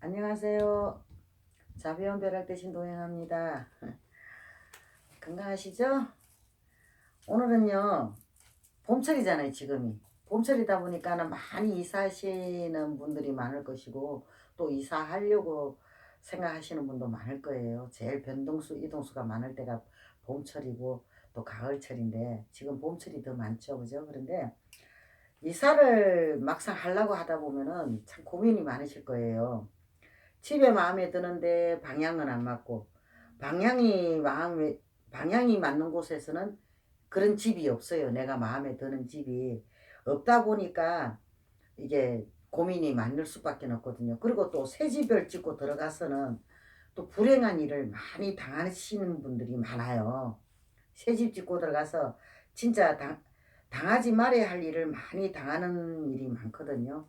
안녕하세요. 자비원 벼락 대신 도행합니다. 건강하시죠? 오늘은요, 봄철이잖아요, 지금이. 봄철이다 보니까는 많이 이사하시는 분들이 많을 것이고, 또 이사하려고 생각하시는 분도 많을 거예요. 제일 변동수, 이동수가 많을 때가 봄철이고, 또 가을철인데, 지금 봄철이 더 많죠, 그죠? 그런데 이사를 막상 하려고 하다 보면은 참 고민이 많으실 거예요. 집에 마음에 드는데 방향은 안 맞고 방향이 맞는 곳에서는 그런 집이 없어요. 내가 마음에 드는 집이 없다 보니까 이게 고민이 많을 수밖에 없거든요. 그리고 또 새 집을 짓고 들어가서는 또 불행한 일을 많이 당하시는 분들이 많아요. 새 집 짓고 들어가서 진짜 당하지 말아야 할 일을 많이 당하는 일이 많거든요.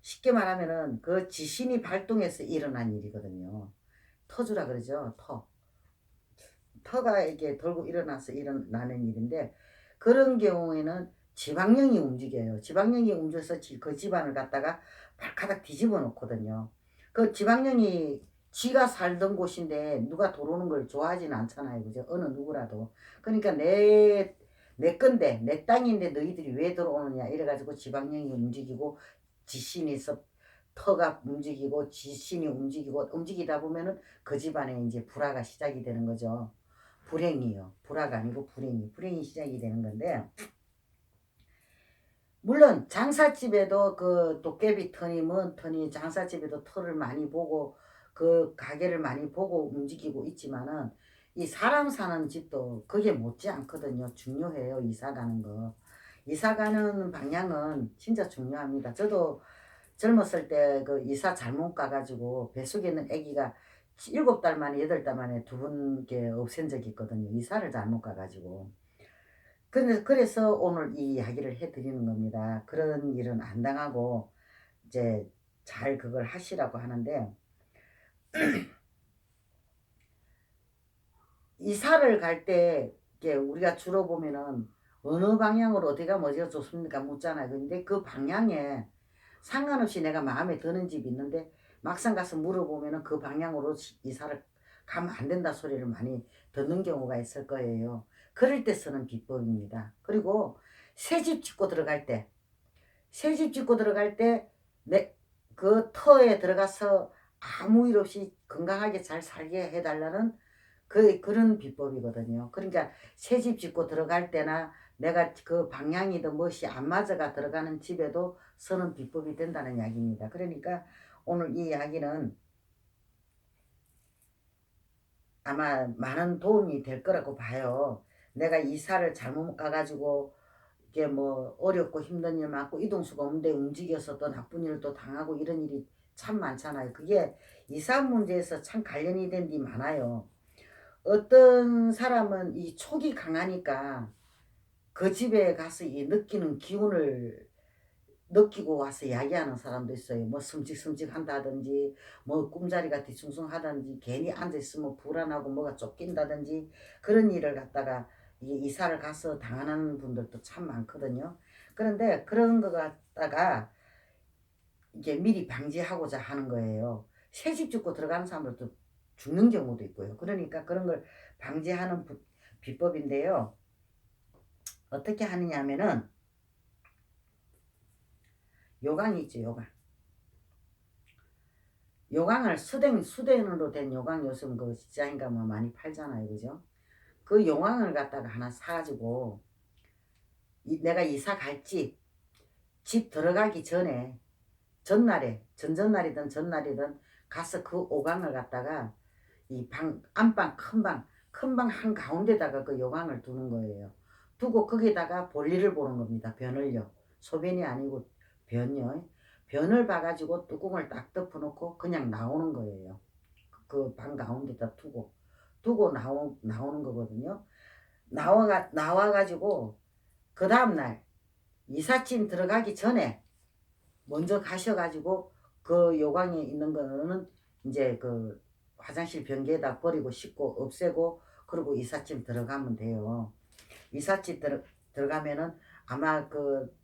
쉽게 말하면은 그 지신이 발동해서 일어난 일이거든요. 터주라 그러죠. 터가 이게 돌고 일어나서 일어나는 일인데 그런 경우에는 지방령이 움직여요. 지방령이 움직여서 그 집안을 갖다가 발가닥 뒤집어 놓거든요. 그 지방령이 지가 살던 곳인데 누가 들어오는 걸 좋아하지는 않잖아요. 그죠? 어느 누구라도. 그러니까 내 건데, 내 땅인데 너희들이 왜 들어오느냐. 이래가지고 지방령이 움직이고 지신이 있어 터가 움직이고 지신이 움직이고 움직이다 보면은 그 집안에 이제 불화가 시작이 되는 거죠. 불행이요. 불화가 아니고 불행이 시작이 되는 건데, 물론 장사집에도 그 도깨비 터니 뭔 터니 장사집에도 터를 많이 보고 그 가게를 많이 보고 움직이고 있지만은 이 사람 사는 집도 그게 못지 않거든요. 중요해요. 이사 가는 거. 이사 가는 방향은 진짜 중요합니다. 저도 젊었을 때 그 이사 잘못 가가지고 뱃속에 있는 아기가 7달 만에 8달 만에 두 분께 없앤 적이 있거든요. 이사를 잘못 가가지고. 그래서 오늘 이 이야기를 해드리는 겁니다. 그런 일은 안 당하고 이제 잘 그걸 하시라고 하는데 이사를 갈 때 우리가 주로 보면은 어느 방향으로 어디가 뭐가 좋습니까 묻잖아요. 근데 그 방향에 상관없이 내가 마음에 드는 집이 있는데 막상 가서 물어보면은 그 방향으로 이사를 가면 안 된다 소리를 많이 듣는 경우가 있을 거예요. 그럴 때 쓰는 비법입니다. 그리고 새 집 짓고 들어갈 때 새 집 짓고 들어갈 때 내 그 터에 들어가서 아무 일 없이 건강하게 잘 살게 해달라는 그런 비법이거든요. 그러니까 새 집 짓고 들어갈 때나 내가 그 방향이든 무엇이 안 맞아가 들어가는 집에도 쓰는 비법이 된다는 이야기입니다. 그러니까 오늘 이 이야기는 아마 많은 도움이 될 거라고 봐요. 내가 이사를 잘못 가가지고 이게 뭐 어렵고 힘든 일 많고 이동수가 없는데 움직여서 또 나쁜 일도 당하고 이런 일이 참 많잖아요. 그게 이사 문제에서 참 관련이 된 게 많아요. 어떤 사람은 이 촉이 강하니까 그 집에 가서 이 느끼는 기운을 느끼고 와서 이야기하는 사람도 있어요. 뭐 숨직숨직 한다든지 뭐 꿈자리가 뒤숭숭하다든지 괜히 앉아있으면 불안하고 뭐가 쫓긴다든지 그런 일을 갖다가 이사를 가서 당하는 분들도 참 많거든요. 그런데 그런 거 갖다가 이게 미리 방지하고자 하는 거예요. 새집 짓고 들어가는 사람들도 죽는 경우도 있고요. 그러니까 그런 걸 방지하는 비법인데요. 어떻게 하느냐 하면은 요강이 있죠, 요강. 요강을 수den으로 된 요강 요즘 그 시장에 가면 많이 팔잖아요. 그죠? 그 요강을 갖다가 하나 사가지고 내가 이사 갈 집 들어가기 전에 전전날이든 전날이든 가서 그 오강을 갖다가 이 안방 큰 방 한가운데다가 그 요강을 두는 거예요. 두고 거기다가 볼일을 보는 겁니다. 변을요. 소변이 아니고 변요. 변을 봐가지고 뚜껑을 딱 덮어놓고 그냥 나오는 거예요. 그 방 가운데다 두고 나오는 거거든요. 나와가지고 그 다음날 이삿짐 들어가기 전에 먼저 가셔가지고 그 요강에 있는 거는 이제 그 화장실 변기에다 버리고 씻고 없애고 그리고 이삿짐 들어가면 돼요. 이삿짐 들어가면은 아마 그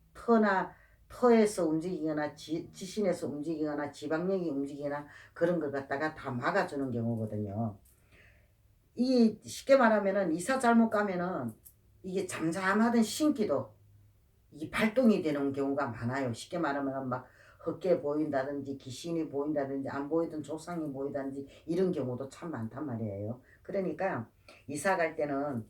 터에서 움직이거나 지신에서 움직이거나 지방령이 움직이거나 그런 걸 갖다가 다 막아주는 경우거든요. 이 쉽게 말하면은 이사 잘못 가면은 이게 잠잠하던 신기도 이게 발동이 되는 경우가 많아요. 쉽게 말하면 막 헛개 보인다든지 귀신이 보인다든지 안 보이던 조상이 보인다든지 이런 경우도 참 많단 말이에요. 그러니까 이사 갈 때는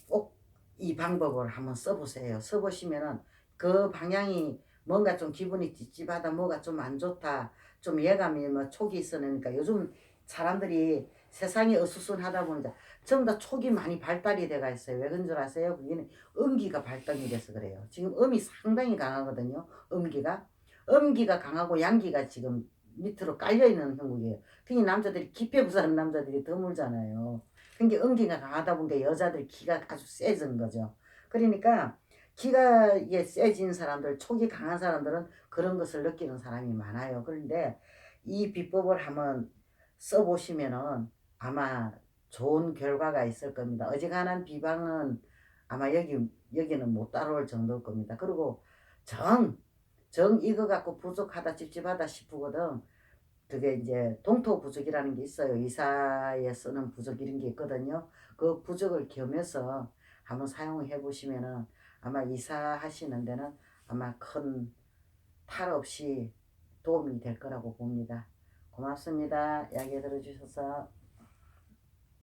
꼭 이 방법을 한번 써보세요. 써보시면은 그 방향이 뭔가 좀 기분이 찝찝하다, 뭐가 좀 안 좋다, 좀 예감이 뭐 촉이 있으니까 요즘 사람들이 세상이 어수선하다 보니까 전부 다 촉이 많이 발달이 돼가 있어요. 왜 그런 줄 아세요? 그게 음기가 발달이 돼서 그래요. 지금 음이 상당히 강하거든요. 음기가. 음기가 강하고 양기가 지금 밑으로 깔려있는 형국이에요. 특히 남자들이 기폐부 사는 남자들이 드물잖아요. 그게 음기가 강하다 보니까 여자들 기가 아주 세진 거죠. 그러니까 기가 이게 세진 사람들, 촉이 강한 사람들은 그런 것을 느끼는 사람이 많아요. 그런데 이 비법을 한번 써보시면은 아마 좋은 결과가 있을 겁니다. 어지간한 비방은 아마 여기는 못 따라올 정도일 겁니다. 그리고 정 이거 갖고 부족하다, 찝찝하다 싶거든. 그게 이제 동토부적이라는 게 있어요. 이사에 쓰는 부적 이런 게 있거든요. 그 부적을 겸해서 한번 사용해 보시면은 아마 이사하시는 데는 아마 큰 탈 없이 도움이 될 거라고 봅니다. 고맙습니다. 이야기 들어주셔서.